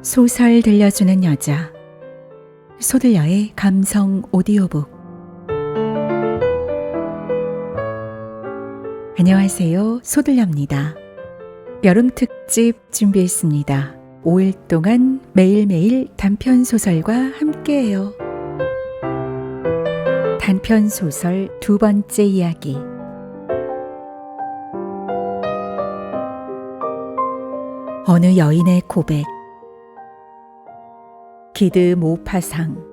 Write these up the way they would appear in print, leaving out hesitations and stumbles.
소설 들려주는 여자. 소들려의 감성 오디오북. 안녕하세요. 소들려입니다. 여름 특집 준비했습니다. 5일 동안 매일매일 단편 소설과 함께해요. 단편 소설 두 번째 이야기. 어느 여인의 고백. 기드 모파상.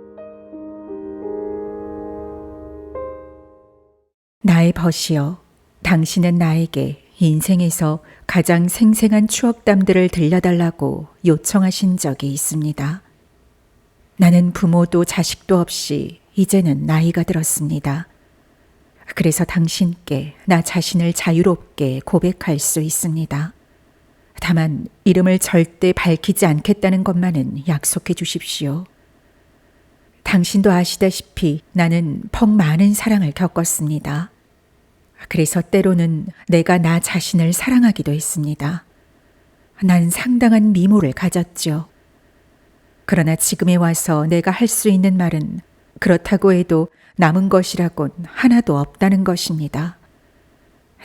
나의 벗이여, 당신은 나에게 인생에서 가장 생생한 추억담들을 들려달라고 요청하신 적이 있습니다. 나는 부모도 자식도 없이 이제는 나이가 들었습니다. 그래서 당신께 나 자신을 자유롭게 고백할 수 있습니다. 다만 이름을 절대 밝히지 않겠다는 것만은 약속해 주십시오. 당신도 아시다시피 나는 퍽 많은 사랑을 겪었습니다. 그래서 때로는 내가 나 자신을 사랑하기도 했습니다. 난 상당한 미모를 가졌죠. 그러나 지금에 와서 내가 할 수 있는 말은 그렇다고 해도 남은 것이라곤 하나도 없다는 것입니다.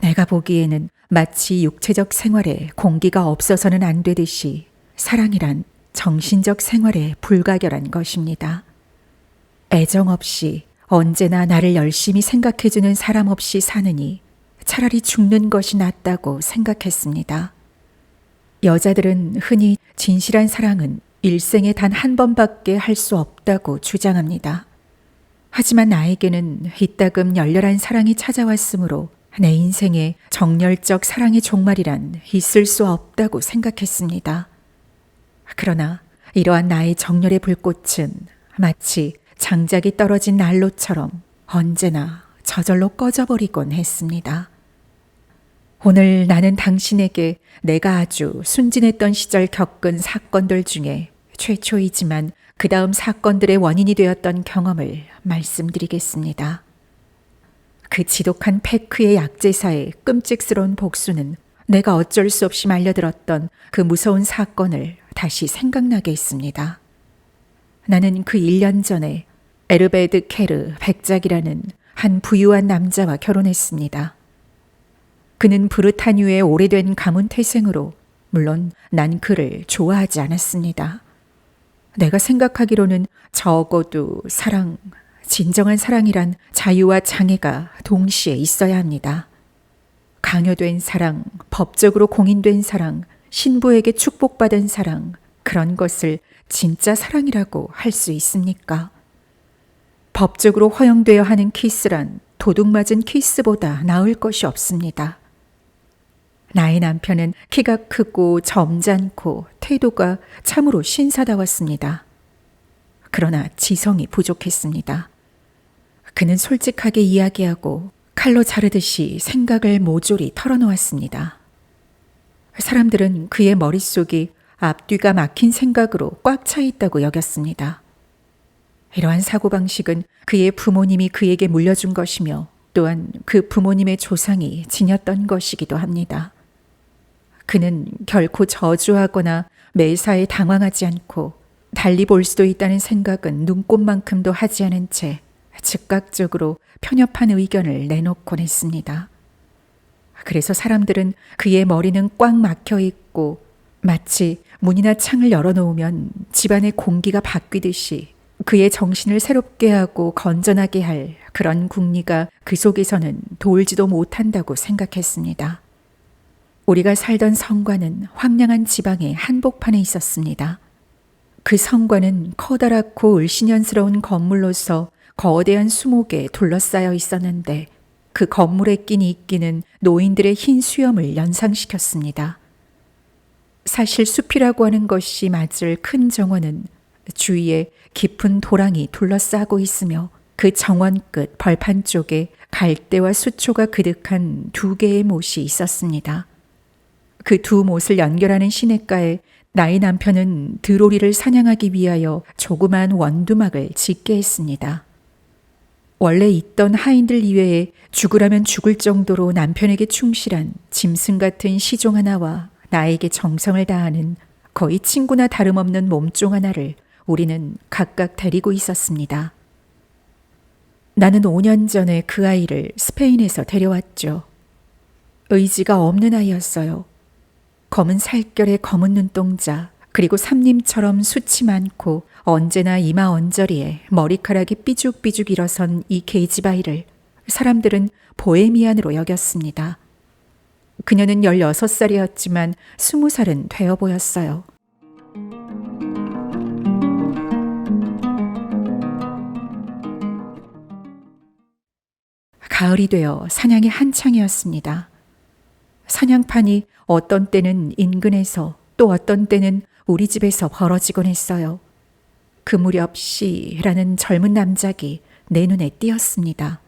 내가 보기에는 마치 육체적 생활에 공기가 없어서는 안 되듯이 사랑이란 정신적 생활에 불가결한 것입니다. 애정 없이 언제나 나를 열심히 생각해주는 사람 없이 사느니 차라리 죽는 것이 낫다고 생각했습니다. 여자들은 흔히 진실한 사랑은 일생에 단 한 번밖에 할 수 없다고 주장합니다. 하지만 나에게는 이따금 열렬한 사랑이 찾아왔으므로 내 인생에 정열적 사랑의 종말이란 있을 수 없다고 생각했습니다. 그러나 이러한 나의 정열의 불꽃은 마치 장작이 떨어진 난로처럼 언제나 저절로 꺼져버리곤 했습니다. 오늘 나는 당신에게 내가 아주 순진했던 시절 겪은 사건들 중에 최초이지만 그 다음 사건들의 원인이 되었던 경험을 말씀드리겠습니다. 그 지독한 패크의 약제사의 끔찍스러운 복수는 내가 어쩔 수 없이 말려들었던 그 무서운 사건을 다시 생각나게 했습니다. 나는 그 1년 전에 에르베드 케르 백작이라는 한 부유한 남자와 결혼했습니다. 그는 브르타뉴의 오래된 가문 태생으로 물론 난 그를 좋아하지 않았습니다. 내가 생각하기로는 적어도 진정한 사랑이란 자유와 장애가 동시에 있어야 합니다. 강요된 사랑, 법적으로 공인된 사랑, 신부에게 축복받은 사랑, 그런 것을 진짜 사랑이라고 할 수 있습니까? 법적으로 허용되어야 하는 키스란 도둑맞은 키스보다 나을 것이 없습니다. 나의 남편은 키가 크고 점잖고 태도가 참으로 신사다웠습니다. 그러나 지성이 부족했습니다. 그는 솔직하게 이야기하고 칼로 자르듯이 생각을 모조리 털어놓았습니다. 사람들은 그의 머릿속이 앞뒤가 막힌 생각으로 꽉 차 있다고 여겼습니다. 이러한 사고방식은 그의 부모님이 그에게 물려준 것이며 또한 그 부모님의 조상이 지녔던 것이기도 합니다. 그는 결코 저주하거나 매사에 당황하지 않고 달리 볼 수도 있다는 생각은 눈꼽만큼도 하지 않은 채 즉각적으로 편협한 의견을 내놓곤 했습니다. 그래서 사람들은 그의 머리는 꽉 막혀 있고 마치 문이나 창을 열어놓으면 집안의 공기가 바뀌듯이 그의 정신을 새롭게 하고 건전하게 할 그런 궁리가 그 속에서는 돌지도 못한다고 생각했습니다. 우리가 살던 성과는 황량한 지방의 한복판에 있었습니다. 그 성과는 커다랗고 을씨년스러운 건물로서 거대한 수목에 둘러싸여 있었는데 그 건물에 낀 이끼는 노인들의 흰 수염을 연상시켰습니다. 사실 숲이라고 하는 것이 맞을 큰 정원은 주위에 깊은 도랑이 둘러싸고 있으며 그 정원 끝 벌판 쪽에 갈대와 수초가 그득한 2개의 못이 있었습니다. 그 두 못을 연결하는 시냇가에 나의 남편은 드로리를 사냥하기 위하여 조그만 원두막을 짓게 했습니다. 원래 있던 하인들 이외에 죽으라면 죽을 정도로 남편에게 충실한 짐승 같은 시종 하나와 나에게 정성을 다하는 거의 친구나 다름없는 몸종 하나를 우리는 각각 데리고 있었습니다. 나는 5년 전에 그 아이를 스페인에서 데려왔죠. 의지가 없는 아이였어요. 검은 살결의 검은 눈동자, 그리고 삼림처럼 숱이 많고 언제나 이마 언저리에 머리카락이 삐죽삐죽 일어선 이 계집아이를 사람들은 보헤미안으로 여겼습니다. 그녀는 16살이었지만 20살은 되어 보였어요. 가을이 되어 사냥이 한창이었습니다. 사냥판이 어떤 때는 인근에서 또 어떤 때는 우리 집에서 벌어지곤 했어요. 그 무렵 씨라는 젊은 남작이 내 눈에 띄었습니다.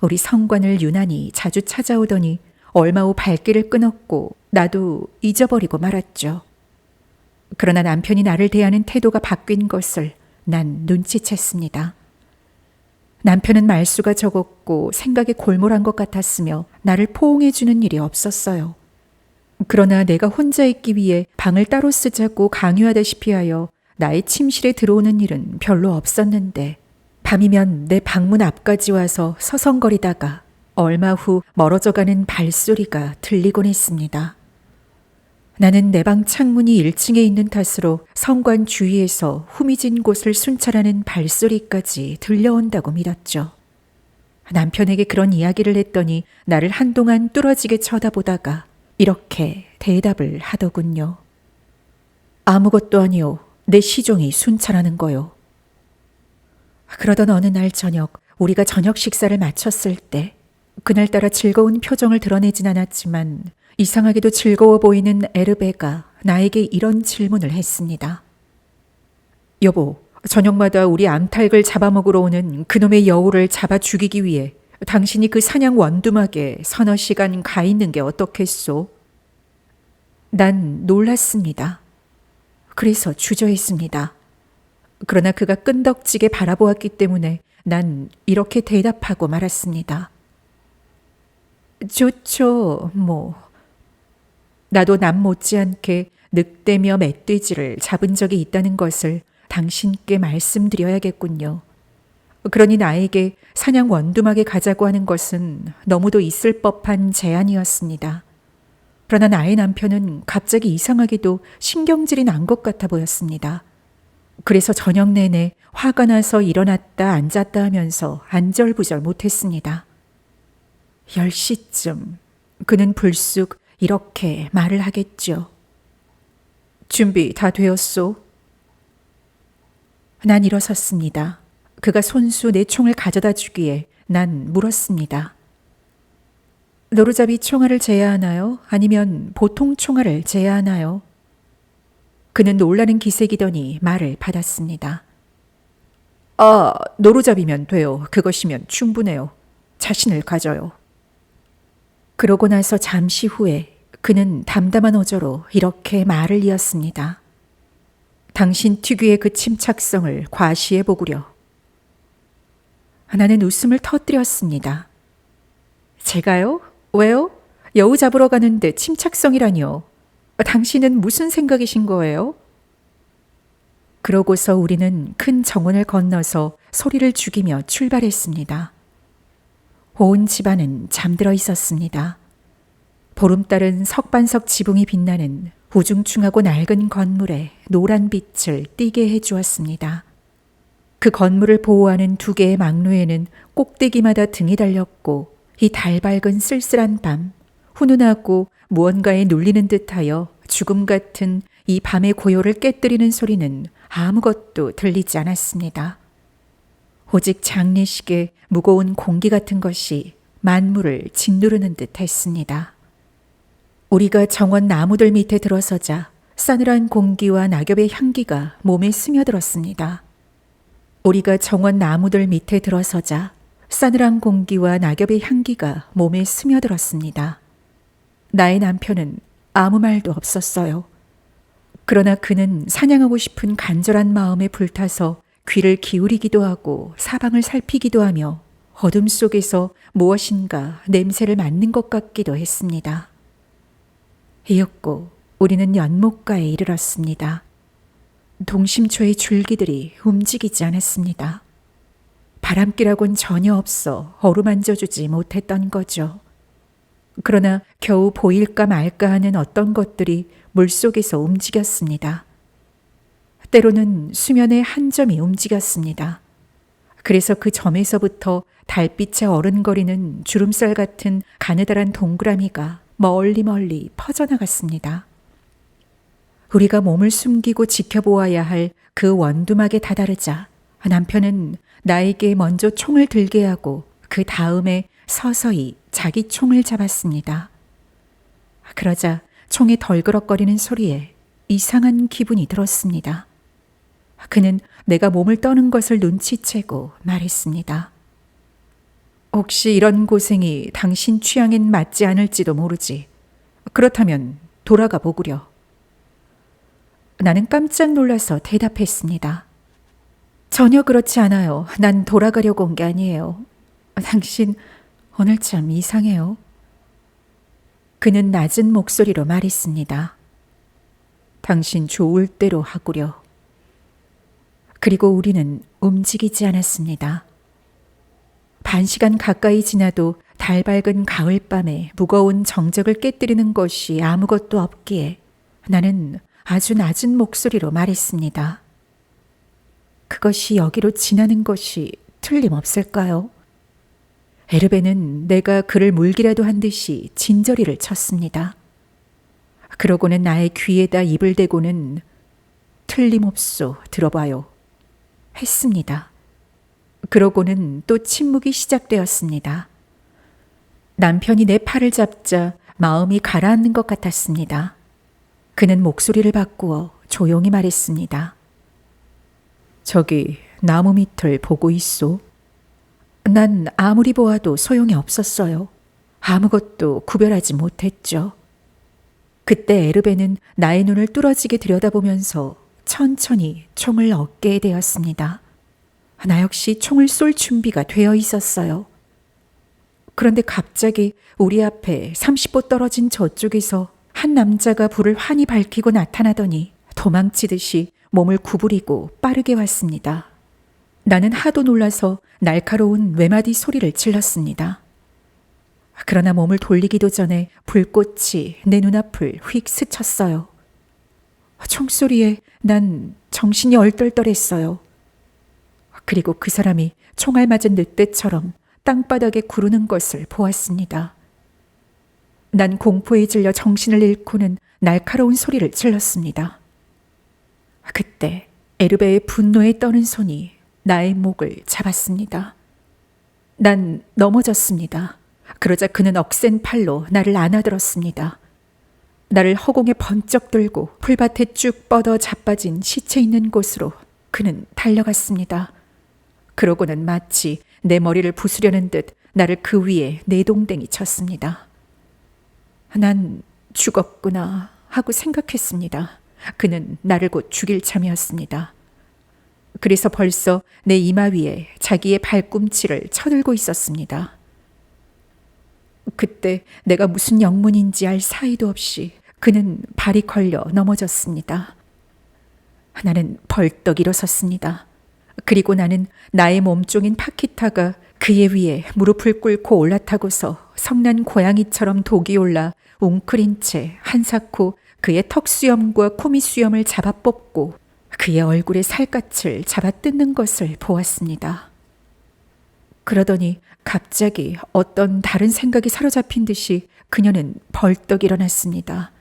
우리 성관을 유난히 자주 찾아오더니 얼마 후 발길을 끊었고 나도 잊어버리고 말았죠. 그러나 남편이 나를 대하는 태도가 바뀐 것을 난 눈치챘습니다. 남편은 말수가 적었고 생각에 골몰한 것 같았으며 나를 포옹해 주는 일이 없었어요. 그러나 내가 혼자 있기 위해 방을 따로 쓰자고 강요하다시피 하여 나의 침실에 들어오는 일은 별로 없었는데 밤이면 내 방문 앞까지 와서 서성거리다가 얼마 후 멀어져가는 발소리가 들리곤 했습니다. 나는 내 방 창문이 1층에 있는 탓으로 성관 주위에서 후미진 곳을 순찰하는 발소리까지 들려온다고 믿었죠. 남편에게 그런 이야기를 했더니 나를 한동안 뚫어지게 쳐다보다가 이렇게 대답을 하더군요. 아무것도 아니요. 내 시종이 순찰하는 거요. 그러던 어느 날 저녁, 우리가 저녁 식사를 마쳤을 때 그날따라 즐거운 표정을 드러내진 않았지만 이상하게도 즐거워 보이는 에르베가 나에게 이런 질문을 했습니다. 여보, 저녁마다 우리 암탉을 잡아먹으러 오는 그놈의 여우를 잡아 죽이기 위해 당신이 그 사냥 원두막에 서너 시간 가 있는 게 어떻겠소? 난 놀랐습니다. 그래서 주저했습니다. 그러나 그가 끈덕지게 바라보았기 때문에 난 이렇게 대답하고 말았습니다. 좋죠, 뭐. 나도 남 못지않게 늑대며 멧돼지를 잡은 적이 있다는 것을 당신께 말씀드려야겠군요. 그러니 나에게 사냥 원두막에 가자고 하는 것은 너무도 있을 법한 제안이었습니다. 그러나 나의 남편은 갑자기 이상하게도 신경질이 난 것 같아 보였습니다. 그래서 저녁 내내 화가 나서 일어났다 앉았다 하면서 안절부절 못했습니다. 10시쯤 그는 불쑥 이렇게 말을 하겠죠. 준비 다 되었소? 난 일어섰습니다. 그가 손수 내 총을 가져다 주기에 난 물었습니다. 노루잡이 총알을 제야하나요? 아니면 보통 총알을 제야하나요? 그는 놀라는 기색이더니 말을 받았습니다. 노루잡이면 돼요. 그것이면 충분해요. 자신을 가져요. 그러고 나서 잠시 후에 그는 담담한 어조로 이렇게 말을 이었습니다. 당신 특유의 그 침착성을 과시해 보구려. 나는 웃음을 터뜨렸습니다. 제가요? 왜요? 여우 잡으러 가는데 침착성이라니요. 당신은 무슨 생각이신 거예요? 그러고서 우리는 큰 정원을 건너서 소리를 죽이며 출발했습니다. 온 집안은 잠들어 있었습니다. 보름달은 석반석 지붕이 빛나는 우중충하고 낡은 건물에 노란 빛을 띠게 해주었습니다. 그 건물을 보호하는 2개의 망루에는 꼭대기마다 등이 달렸고 이 달밝은 쓸쓸한 밤, 훈훈하고 무언가에 눌리는 듯하여 죽음 같은 이 밤의 고요를 깨뜨리는 소리는 아무것도 들리지 않았습니다. 오직 장례식의 무거운 공기 같은 것이 만물을 짓누르는 듯 했습니다. 우리가 정원 나무들 밑에 들어서자 싸늘한 공기와 낙엽의 향기가 몸에 스며들었습니다. 우리가 정원 나무들 밑에 들어서자 싸늘한 공기와 낙엽의 향기가 몸에 스며들었습니다. 나의 남편은 아무 말도 없었어요. 그러나 그는 사냥하고 싶은 간절한 마음에 불타서 귀를 기울이기도 하고 사방을 살피기도 하며 어둠 속에서 무엇인가 냄새를 맡는 것 같기도 했습니다. 이윽고 우리는 연못가에 이르렀습니다. 동심초의 줄기들이 움직이지 않았습니다. 바람기라곤 전혀 없어 어루만져주지 못했던 거죠. 그러나 겨우 보일까 말까 하는 어떤 것들이 물속에서 움직였습니다. 때로는 수면의 한 점이 움직였습니다. 그래서 그 점에서부터 달빛에 어른거리는 주름살 같은 가느다란 동그라미가 멀리 퍼져나갔습니다. 우리가 몸을 숨기고 지켜보아야 할 그 원두막에 다다르자 남편은 나에게 먼저 총을 들게 하고 그 다음에 서서히 자기 총을 잡았습니다. 그러자 총의 덜그럭거리는 소리에 이상한 기분이 들었습니다. 그는 내가 몸을 떠는 것을 눈치채고 말했습니다. 혹시 이런 고생이 당신 취향엔 맞지 않을지도 모르지. 그렇다면 돌아가 보구려. 나는 깜짝 놀라서 대답했습니다. 전혀 그렇지 않아요. 난 돌아가려고 온 게 아니에요. 당신 오늘 참 이상해요. 그는 낮은 목소리로 말했습니다. 당신 좋을 대로 하구려. 그리고 우리는 움직이지 않았습니다. 반 시간 가까이 지나도 달 밝은 가을밤에 무거운 정적을 깨뜨리는 것이 아무것도 없기에 나는 아주 낮은 목소리로 말했습니다. 그것이 여기로 지나는 것이 틀림없을까요? 에르베는 내가 그를 물기라도 한 듯이 진저리를 쳤습니다. 그러고는 나의 귀에다 입을 대고는 틀림없소 들어봐요 했습니다. 그러고는 또 침묵이 시작되었습니다. 남편이 내 팔을 잡자 마음이 가라앉는 것 같았습니다. 그는 목소리를 바꾸어 조용히 말했습니다. 저기 나무 밑을 보고 있소. 난 아무리 보아도 소용이 없었어요. 아무것도 구별하지 못했죠. 그때 에르베는 나의 눈을 뚫어지게 들여다보면서 천천히 총을 어깨에 대었습니다. 나 역시 총을 쏠 준비가 되어 있었어요. 그런데 갑자기 우리 앞에 30보 떨어진 저쪽에서 한 남자가 불을 환히 밝히고 나타나더니 도망치듯이 몸을 구부리고 빠르게 왔습니다. 나는 하도 놀라서 날카로운 외마디 소리를 질렀습니다. 그러나 몸을 돌리기도 전에 불꽃이 내 눈앞을 휙 스쳤어요. 총소리에 난 정신이 얼떨떨했어요. 그리고 그 사람이 총알 맞은 늑대처럼 땅바닥에 구르는 것을 보았습니다. 난 공포에 질려 정신을 잃고는 날카로운 소리를 질렀습니다. 그때 에르베의 분노에 떠는 손이 나의 목을 잡았습니다. 난 넘어졌습니다. 그러자 그는 억센 팔로 나를 안아들었습니다. 나를 허공에 번쩍 들고 풀밭에 쭉 뻗어 자빠진 시체 있는 곳으로 그는 달려갔습니다. 그러고는 마치 내 머리를 부수려는 듯 나를 그 위에 내동댕이 쳤습니다. 난 죽었구나 하고 생각했습니다. 그는 나를 곧 죽일 참이었습니다. 그래서 벌써 내 이마 위에 자기의 발꿈치를 쳐들고 있었습니다. 그때 내가 무슨 영문인지 알 사이도 없이 그는 발이 걸려 넘어졌습니다. 나는 벌떡 일어섰습니다. 그리고 나는 나의 몸종인 파키타가 그의 위에 무릎을 꿇고 올라타고서 성난 고양이처럼 독이 올라 웅크린 채 한사코 그의 턱수염과 코미수염을 잡아 뽑고 그의 얼굴의 살갗을 잡아 뜯는 것을 보았습니다. 그러더니 갑자기 어떤 다른 생각이 사로잡힌 듯이 그녀는 벌떡 일어났습니다.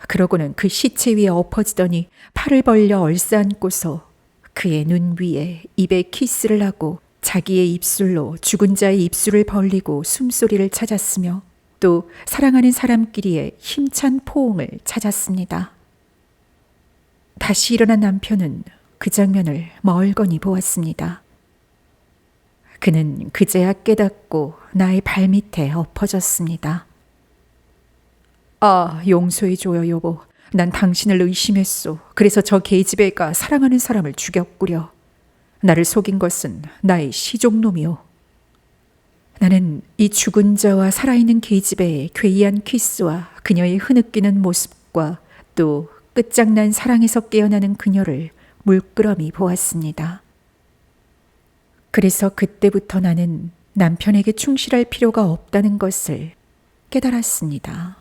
그러고는 그 시체 위에 엎어지더니 팔을 벌려 얼싸안고서 그의 눈 위에 입에 키스를 하고 자기의 입술로 죽은 자의 입술을 벌리고 숨소리를 찾았으며 또 사랑하는 사람끼리의 힘찬 포옹을 찾았습니다. 다시 일어난 남편은 그 장면을 멀거니 보았습니다. 그는 그제야 깨닫고 나의 발밑에 엎어졌습니다. 아, 용서해줘요, 여보. 난 당신을 의심했소. 그래서 저 계집애가 사랑하는 사람을 죽였구려. 나를 속인 것은 나의 시종놈이오. 나는 이 죽은 자와 살아있는 계집애의 괴이한 키스와 그녀의 흐느끼는 모습과 또 끝장난 사랑에서 깨어나는 그녀를 물끄러미 보았습니다. 그래서 그때부터 나는 남편에게 충실할 필요가 없다는 것을 깨달았습니다.